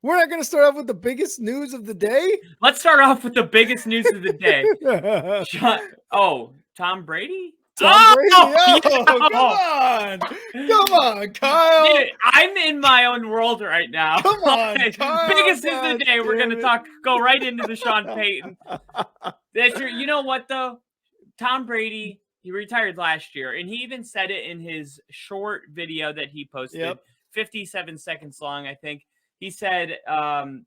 We're not going to start off with the biggest news of the day. Let's start off with the biggest news of the day. Tom Brady? Tom Brady? Yeah. Come on, Kyle. Dude, I'm in my own world right now. Come on, Kyle. Biggest news of the day. We're going to go right into the Sean Payton. That's true. You know what, though? Tom Brady, he retired last year, and he even said it in his short video that he posted, 57 seconds long, I think. He said, I'm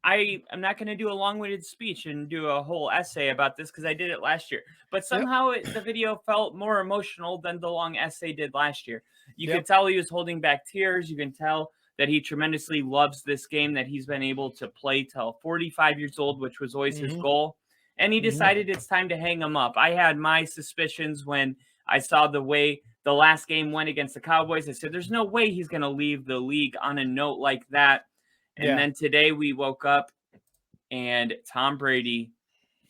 not going to do a long-winded speech and do a whole essay about this because I did it last year. But somehow the video felt more emotional than the long essay did last year. You could tell he was holding back tears. You can tell that he tremendously loves this game, that he's been able to play till 45 years old, which was always his goal. And he decided it's time to hang him up. I had my suspicions when I saw the way the last game went against the Cowboys. I said, there's no way he's going to leave the league on a note like that. And then today we woke up and Tom Brady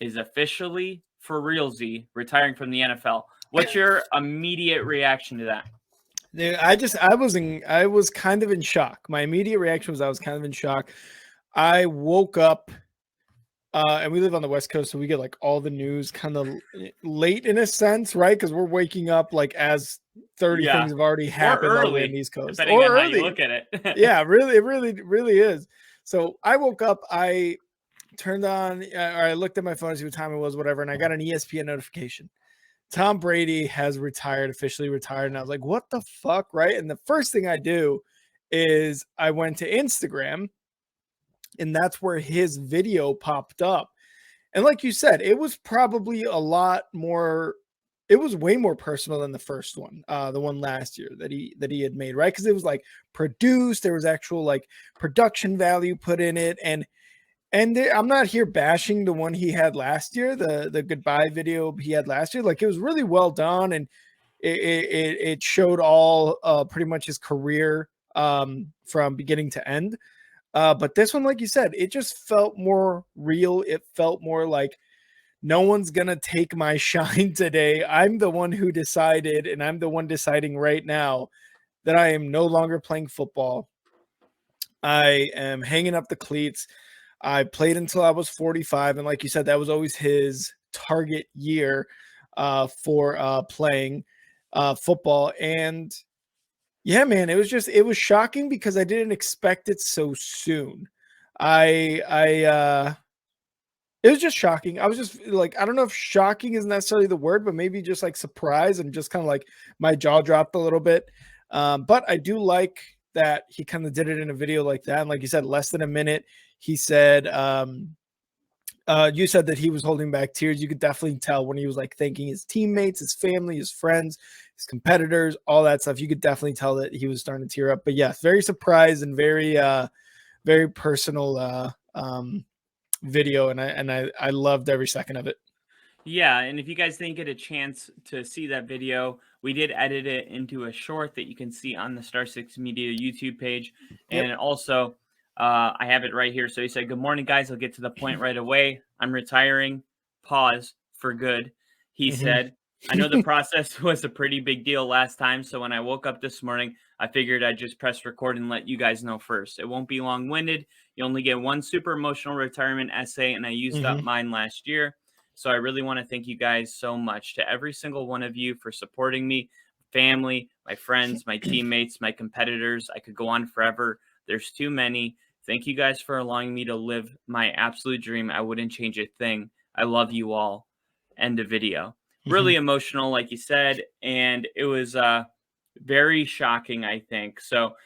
is officially, for realsy, retiring from the NFL. What's your immediate reaction to that? Dude, I was kind of in shock. My immediate reaction was I was kind of in shock. I woke up, and we live on the West Coast, so we get like all the news kind of late in a sense, right? Because we're waking up like as 30 things have already happened on the East Coast. Depending on how you look at it. Yeah, really, it really is. So I woke up, I turned on, or I looked at my phone to see what time it was, whatever, and I got an ESPN notification. Tom Brady has officially retired. And I was like, what the fuck, right? And the first thing I do is I went to Instagram, and that's where his video popped up. And like you said, it was probably a lot more, it was way more personal than the first one, the one last year that he had made, right? Because it was like produced, there was actual like production value put in it. And I'm not here bashing the one he had last year, the goodbye video he had last year. Like, it was really well done, and it showed all pretty much his career from beginning to end. But this one, like you said, it just felt more real. It felt more like no one's gonna take my shine today. I'm the one who decided, and I'm the one deciding right now that I am no longer playing football. I am hanging up the cleats. I played until I was 45, and like you said, that was always his target year for playing football. And yeah, man, it was shocking because I didn't expect it so soon. It was just shocking. I was just like, I don't know if shocking is necessarily the word, but maybe just like surprised, and just kind of like my jaw dropped a little bit. But I do like that he kind of did it in a video like that. And like you said, less than a minute. He said, you said that he was holding back tears. You could definitely tell when he was like thanking his teammates, his family, his friends, his competitors, all that stuff. You could definitely tell that he was starting to tear up. But yes, very surprised and very, very personal video. And I loved every second of it. Yeah, and if you guys didn't get a chance to see that video, we did edit it into a short that you can see on the Star 6 Media YouTube page. And also, I have it right here. So he said, "Good morning, guys. I'll get to the point right away. I'm retiring. Pause for good." He said, "I know the process was a pretty big deal last time. So when I woke up this morning, I figured I'd just press record and let you guys know first. It won't be long-winded. You only get one super emotional retirement essay, and I used up mine last year. So I really want to thank you guys so much, to every single one of you, for supporting me, family, my friends, my teammates, my competitors. I could go on forever. There's too many. Thank you guys for allowing me to live my absolute dream. I wouldn't change a thing. I love you all." End of video. Really emotional, like you said. And it was very shocking, I think. So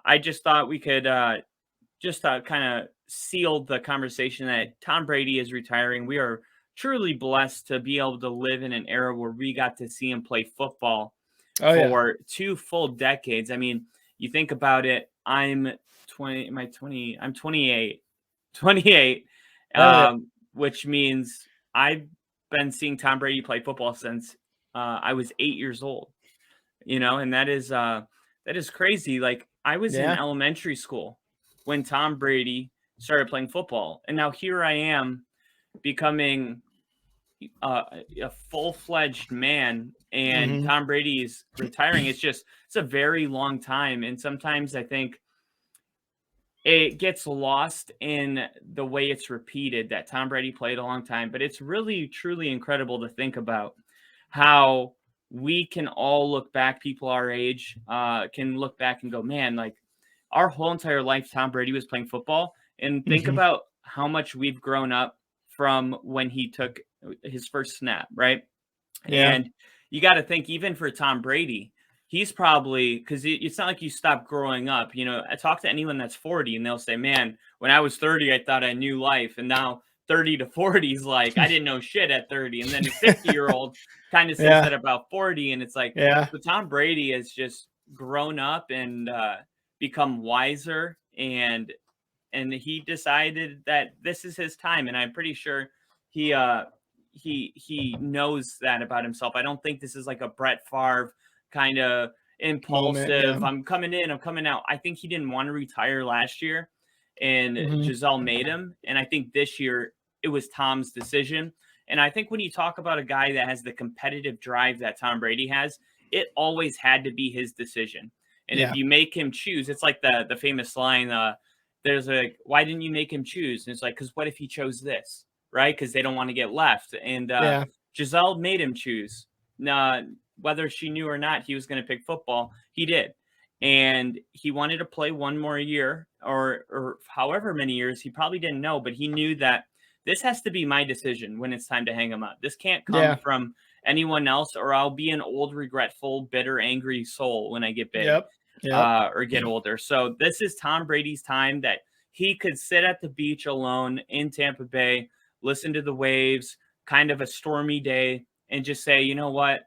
I just thought we could kind of seal the conversation that Tom Brady is retiring. We are truly blessed to be able to live in an era where we got to see him play football for 2 full decades. I mean, you think about it, I'm 28, which means I've been seeing Tom Brady play football since I was 8 years old, and that is crazy. Like, I was in elementary school when Tom Brady started playing football, and now here I am becoming a full-fledged man, and Tom Brady is retiring. It's a very long time. And sometimes I think it gets lost in the way it's repeated that Tom Brady played a long time, but it's really truly incredible to think about how we can all look back, people our age can look back and go, man, like our whole entire life, Tom Brady was playing football. And think Mhm. about how much we've grown up from when he took his first snap, right? Yeah. And you got to think, even for Tom Brady, he's probably because it's not like you stop growing up. You know, I talk to anyone that's 40 and they'll say, man, when I was 30, I thought I knew life. And now 30 to 40 is like, I didn't know shit at 30. And then a 50-year-old kind of says Yeah. that about 40. And it's like, Yeah. so Tom Brady has just grown up and become wiser. And he decided that this is his time, and I'm pretty sure he he knows that about himself. I don't think this is like a Brett Favre kind of Moment. Yeah. impulsive. I'm coming in, I'm coming out. I think he didn't want to retire last year, and Mhm. Giselle made him. And I think this year it was Tom's decision. And I think when you talk about a guy that has the competitive drive that Tom Brady has, it always had to be his decision. And if Yeah. you make him choose, it's like the famous line, there's a why didn't you make him choose? And it's like, because what if he chose this, right? Because they don't want to get left. And Yeah. Giselle made him choose. Uh, whether she knew or not, he was going to pick football. He did, and he wanted to play one more year, or however many years. He probably didn't know, but he knew that this has to be my decision when it's time to hang him up. This can't come Yeah. from anyone else, or I'll be an old, regretful, bitter, angry soul when I get big Yep. Yep. or get older. So this is Tom Brady's time that he could sit at the beach alone in Tampa Bay, listen to the waves, kind of a stormy day, and just say, you know what?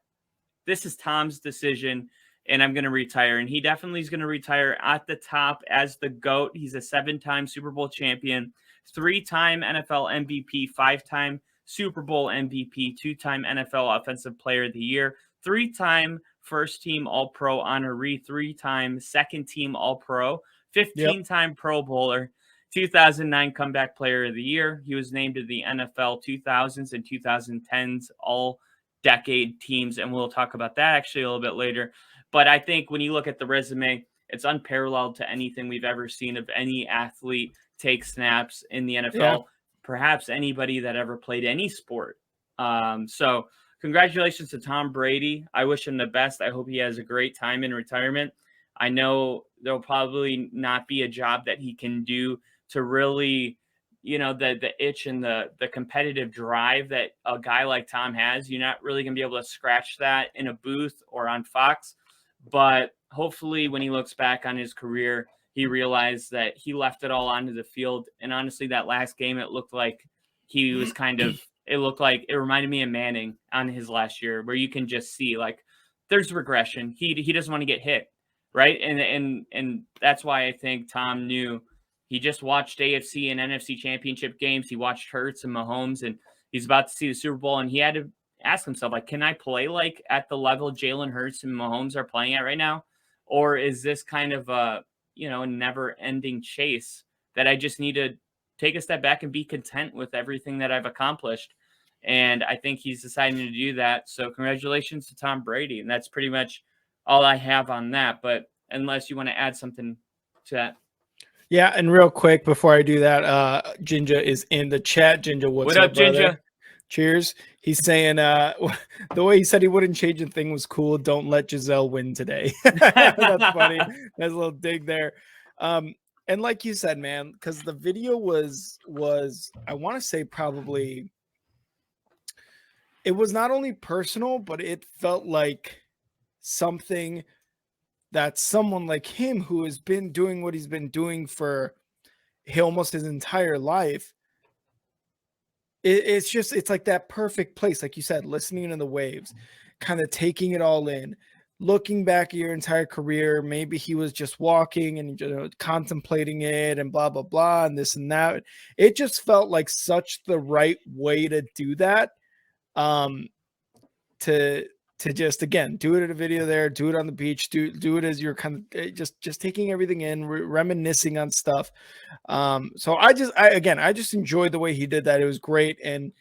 This is Tom's decision, and I'm going to retire. And he definitely is going to retire at the top as the GOAT. He's a 7-time Super Bowl champion, 3-time NFL MVP, 5-time Super Bowl MVP, 2-time NFL Offensive Player of the Year, 3-time first team All Pro honoree, 3-time second team All Pro, Yep. 15-time Pro Bowler, 2009 Comeback Player of the Year. He was named to the NFL 2000s and 2010s All Decade teams, and we'll talk about that actually a little bit later. But I think when you look at the resume, it's unparalleled to anything we've ever seen of any athlete take snaps in the Yeah. NFL, perhaps anybody that ever played any sport. So congratulations to Tom Brady. I wish him the best. I hope he has a great time in retirement. I know there'll probably not be a job that he can do to really, the itch and the competitive drive that a guy like Tom has. You're not really going to be able to scratch that in a booth or on Fox. But hopefully when he looks back on his career, he realized that he left it all onto the field. And honestly, that last game, it looked like he was it looked like it reminded me of Manning on his last year, where you can just see like there's regression. He doesn't want to get hit, right? And that's why I think Tom knew. He just watched AFC and NFC championship games. He watched Hurts and Mahomes, and he's about to see the Super Bowl. And he had to ask himself, like, can I play like at the level Jalen Hurts and Mahomes are playing at right now? Or is this kind of a, never ending chase that I just need to take a step back and be content with everything that I've accomplished? And I think he's deciding to do that. So congratulations to Tom Brady. And that's pretty much all I have on that. But unless you want to add something to that. Yeah, and real quick before I do that, Jinja is in the chat. Jinja, what's What up, up, brother? Ginger? Cheers. He's saying the way he said he wouldn't change a thing was cool. Don't let Giselle win today. That's funny. There's a little dig there. And like you said, man, because the video was I want to say probably it was not only personal, but it felt like something that someone like him who has been doing what he's been doing for almost his entire life. It's like that perfect place, like you said, listening to the waves, kind of taking it all in, looking back at your entire career. Maybe he was just walking and contemplating it and blah blah blah and this and that. It just felt like such the right way to do that. To just again do it at a video there, do it on the beach, do it as you're kind of just taking everything in, reminiscing on stuff. So I just enjoyed the way he did that. It was great. And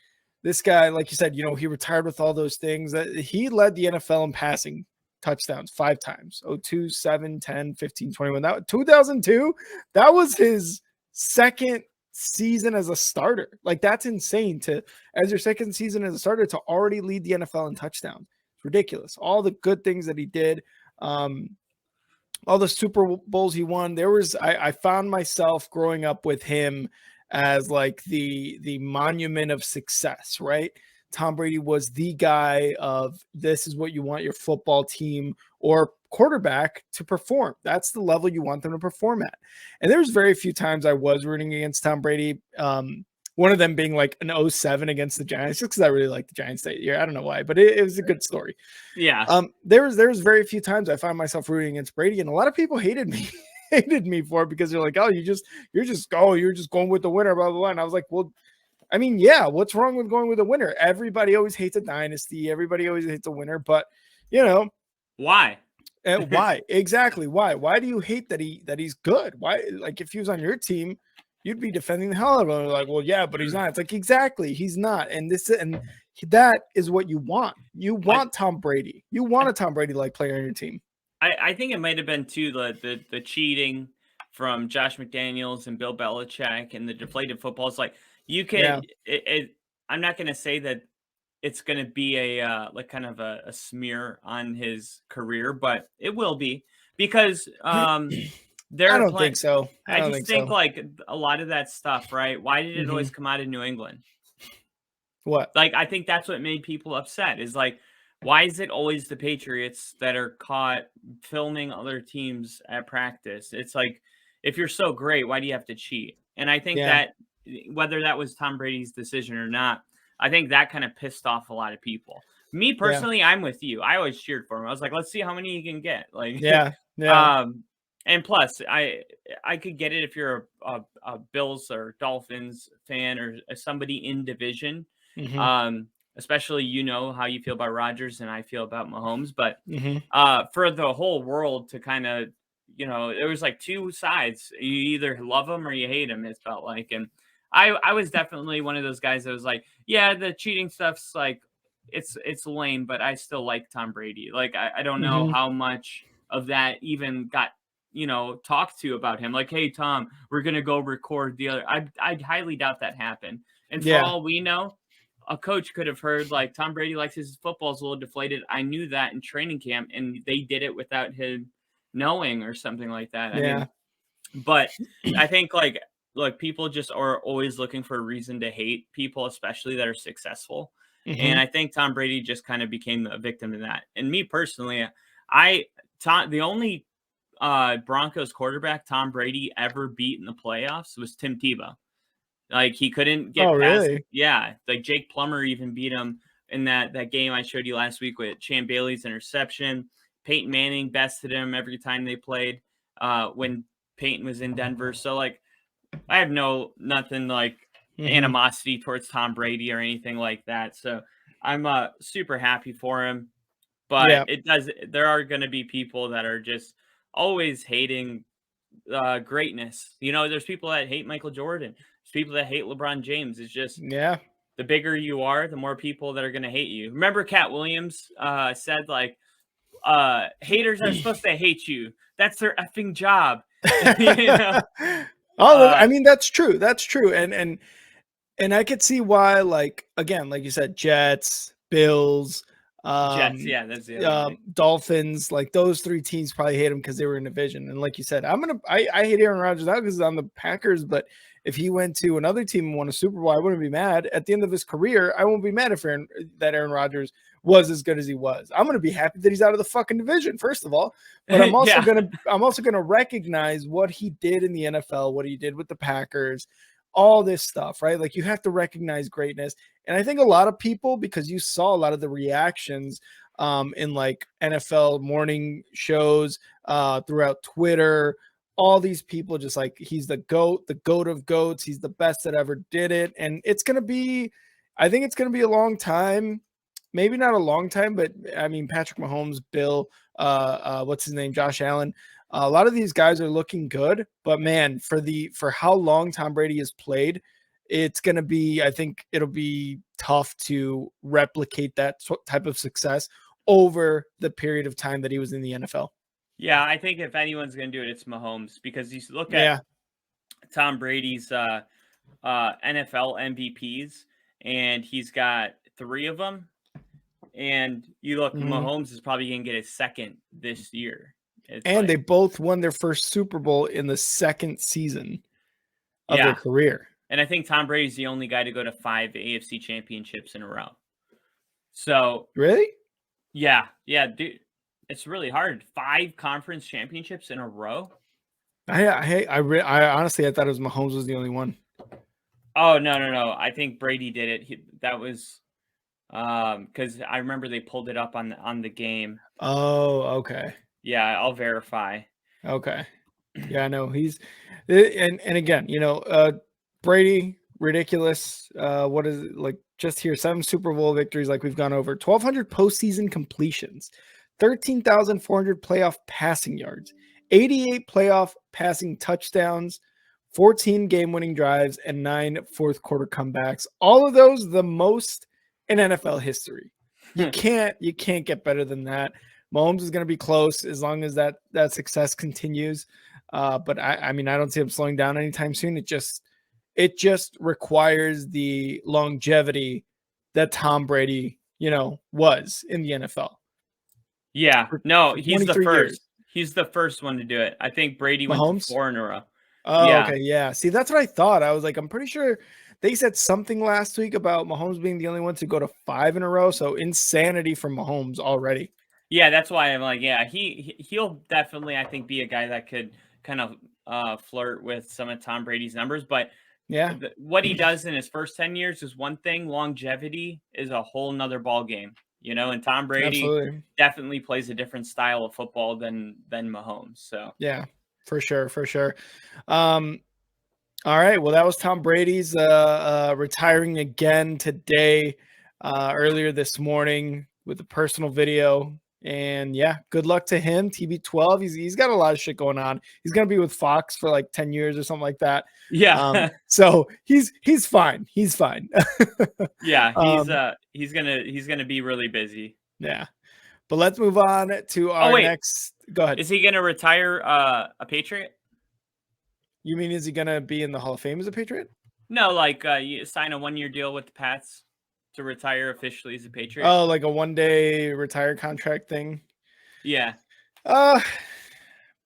this guy, like you said, he retired with all those things. He led the NFL in passing touchdowns 5 times. 02, 7, 10, 15, 21. That 2002, that was his second season as a starter. Like, that's insane to, as your second season as a starter, to already lead the NFL in touchdowns. It's ridiculous. All the good things that he did. All the Super Bowls he won. There was, I found myself growing up with him as like the monument of success, right? Tom Brady was the guy of, this is what you want your football team or quarterback to perform. That's the level you want them to perform at. And there's very few times I was rooting against Tom Brady. One of them being like an 07 against the Giants, just because I really like the Giants that year. I don't know why, but it was a good story. Yeah. There was very few times I found myself rooting against Brady, and a lot of people hated me for it, because they're like, oh, you're just going with the winner, blah, blah, blah. And I was like, well, I mean, yeah, what's wrong with going with a winner? Everybody always hates a dynasty. Everybody always hates a winner, but why? Why exactly? Why do you hate that he's good? Why, like, if he was on your team, you'd be defending the hell out of him. Like, well, yeah, but he's not. It's like, exactly, he's not. And that is what you want. You want Tom Brady. You want a Tom Brady like player on your team. I think it might have been too the cheating from Josh McDaniels and Bill Belichick and the deflated footballs. Like, you can, I'm not going to say that it's going to be a like kind of a smear on his career, but it will be, because they're I don't think so. I just think like a lot of that stuff, right? Why did it always come out of New England? What? Like, I think that's what made people upset, is like, why is it always the Patriots that are caught filming other teams at practice? It's like, if you're so great, why do you have to cheat? And I think that whether that was Tom Brady's decision or not, I think that kind of pissed off a lot of people. Me personally, I'm with you. I always cheered for him. I was like, let's see how many you can get. Like, and plus, I could get it if you're a Bills or Dolphins fan or somebody in division. Especially, how you feel about Rodgers and I feel about Mahomes, but for the whole world to kind of, there was like two sides. You either love him or you hate him, it felt like. And I was definitely one of those guys that was like, yeah, the cheating stuff's like, it's lame, but I still like Tom Brady. Like, I don't know how much of that even got, talked to about him. Like, hey, Tom, we're going to go record the other. I highly doubt that happened. And for all we know, a coach could have heard like, Tom Brady likes his footballs a little deflated. I knew that in training camp, and they did it without him knowing or something like that. I mean, but I think like, look, people just are always looking for a reason to hate people, especially that are successful. And I think Tom Brady just kind of became a victim of that. And me personally, the only Broncos quarterback Tom Brady ever beat in the playoffs was Tim Tebow. Like, he couldn't get past. Really? Yeah. Like, Jake Plummer even beat him in that game I showed you last week with Champ Bailey's interception. Peyton Manning bested him every time they played when Peyton was in Denver. So, like, I have nothing like animosity towards Tom Brady or anything like that. So I'm super happy for him. But there are going to be people that are just always hating greatness. There's people that hate Michael Jordan. There's people that hate LeBron James. It's just, the bigger you are, the more people that are going to hate you. Remember, Cat Williams said, like, haters are supposed to hate you. That's their effing job. I mean, that's true. That's true. And I could see why, like, again, like you said, Jets, Bills, Jets, yeah, that's the other Dolphins, like, those three teams probably hate him because they were in division. And like you said, I hate Aaron Rodgers now because he's on the Packers, but if he went to another team and won a Super Bowl, I wouldn't be mad. At the end of his career, I won't be mad if Aaron Rodgers was as good as he was. I'm gonna be happy that he's out of the fucking division, first of all. But I'm also gonna recognize what he did in the NFL, what he did with the Packers, all this stuff, right? Like, you have to recognize greatness. And I think a lot of people, because you saw a lot of the reactions in like NFL morning shows, throughout Twitter, all these people just like, he's the GOAT of GOATs. He's the best that ever did it. And I think it's going to be a long time. Maybe not a long time, but I mean, Patrick Mahomes, Bill, what's his name? Josh Allen. A lot of these guys are looking good, but man, for how long Tom Brady has played, it's going to be, I think it'll be tough to replicate that type of success over the period of time that he was in the NFL. Yeah, I think if anyone's going to do it, it's Mahomes, because you look at Yeah. Tom Brady's NFL MVPs, and he's got 3 of them. And you look, Mhm. Mahomes is probably going to get his second this year. It's And they like, both won their first Super Bowl in the second season of their yeah. career. And I think Tom Brady's the only guy to go to 5 AFC championships in a row. So, Really? yeah, dude, it's really hard. 5 conference championships in a row? I honestly I thought it was Mahomes was the only one. Oh, no. I think Brady did it. That was because I remember they pulled it up on the game. Oh, okay. Yeah, I'll verify. Okay. Yeah, I know he's and again, Brady, ridiculous. What is it like? Just here, 7 Super Bowl victories, like we've gone over, 1,200 postseason completions, 13,400 playoff passing yards, 88 playoff passing touchdowns, 14 game-winning drives, and 9 fourth quarter comebacks. All of those the most in NFL history. You can't get better than that. Mahomes is going to be close as long as that success continues. But I mean, I don't see him slowing down anytime soon. It just requires the longevity that Tom Brady, was in the NFL Yeah. for, No, for he's the 23 years. first. He's the first one to do it. I think Brady went to Mahomes. 4 in a row. Oh, Yeah. okay, yeah. See, that's what I thought. I was like, I'm pretty sure they said something last week about Mahomes being the only one to go to 5 in a row. So insanity from Mahomes already. Yeah, that's why I'm like, yeah, he'll definitely, I think, be a guy that could kind of flirt with some of Tom Brady's numbers. But Yeah, what he does in his first 10 years is one thing. Longevity is a whole nother ball game, and Tom Brady absolutely. definitely plays a different style of football than Mahomes. So Yeah, for sure, for sure. Um, all right. Well, that was Tom Brady's retiring again today, earlier this morning with a personal video. And yeah, good luck to him. TB12. He's got a lot of shit going on. He's gonna be with Fox for like 10 years or something like that. yeah, So he's fine. He's fine. yeah, um, he's gonna be really busy. yeah. But let's move on to Oh our wait, next. Go ahead. is he gonna retire a Patriot? You mean is he gonna be in the Hall of Fame as a Patriot? No, like you sign a 1-year deal with the Pats to retire officially as a Patriot. Oh, like a 1-day retire contract thing? Yeah. Uh,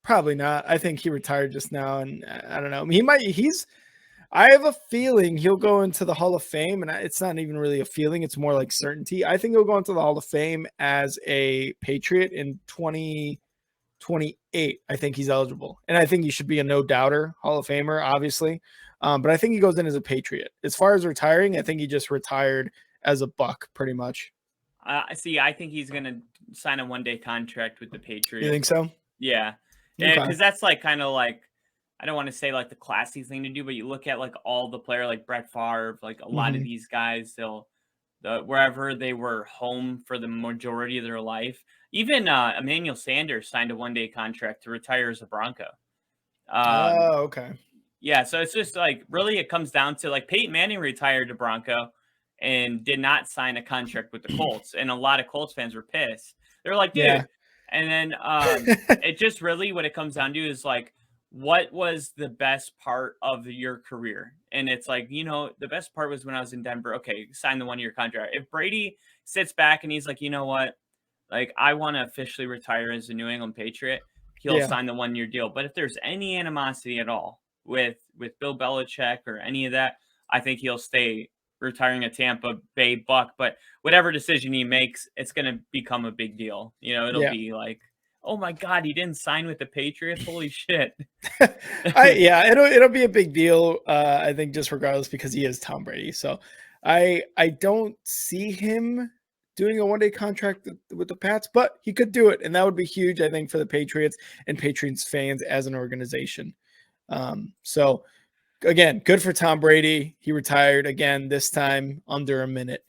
probably not. I think he retired just now, and I don't know. He might. I have a feeling he'll go into the Hall of Fame, and it's not even really a feeling; it's more like certainty. I think he'll go into the Hall of Fame as a Patriot in 2028. I think he's eligible, and I think he should be a no doubter Hall of Famer, obviously. But I think he goes in as a Patriot. As far as retiring, I think he just retired as a Buck, pretty much. See, I think he's gonna sign a 1-day contract with the You think Patriots. so? Yeah, Okay. because that's like kind of like, I don't want to say like the classy thing to do, but you look at like all the player like Brett Favre, like a lot of Hmm. these guys, wherever they were home for the majority of their life. Even Emmanuel Sanders signed a 1-day contract to retire as a Bronco. Um, Oh, okay. Yeah, so it's just like really it comes down to like Peyton Manning retired to Bronco and did not sign a contract with the Colts, and a lot of Colts fans were pissed. They're like, Yeah. dude, and then it just really what it comes down to is like, what was the best part of your career? And it's like, the best part was when I was in Denver. Okay, sign the 1-year contract. If Brady sits back and he's like, you know what, like I want to officially retire as a New England Patriot, he'll Yeah. sign the 1-year deal. But if there's any animosity at all with Bill Belichick or any of that, I think he'll stay retiring a Tampa Bay Buck. But whatever decision he makes, it's going to become a big deal. It'll Yeah. be like, oh my God, he didn't sign with the Patriots. Holy shit. Yeah, it'll be a big deal. I think just regardless because he is Tom Brady. So I don't see him doing a 1-day contract with the Pats, but he could do it, and that would be huge, I think, for the Patriots and Patriots fans as an organization. So again, good for Tom Brady. He retired again, this time under a minute.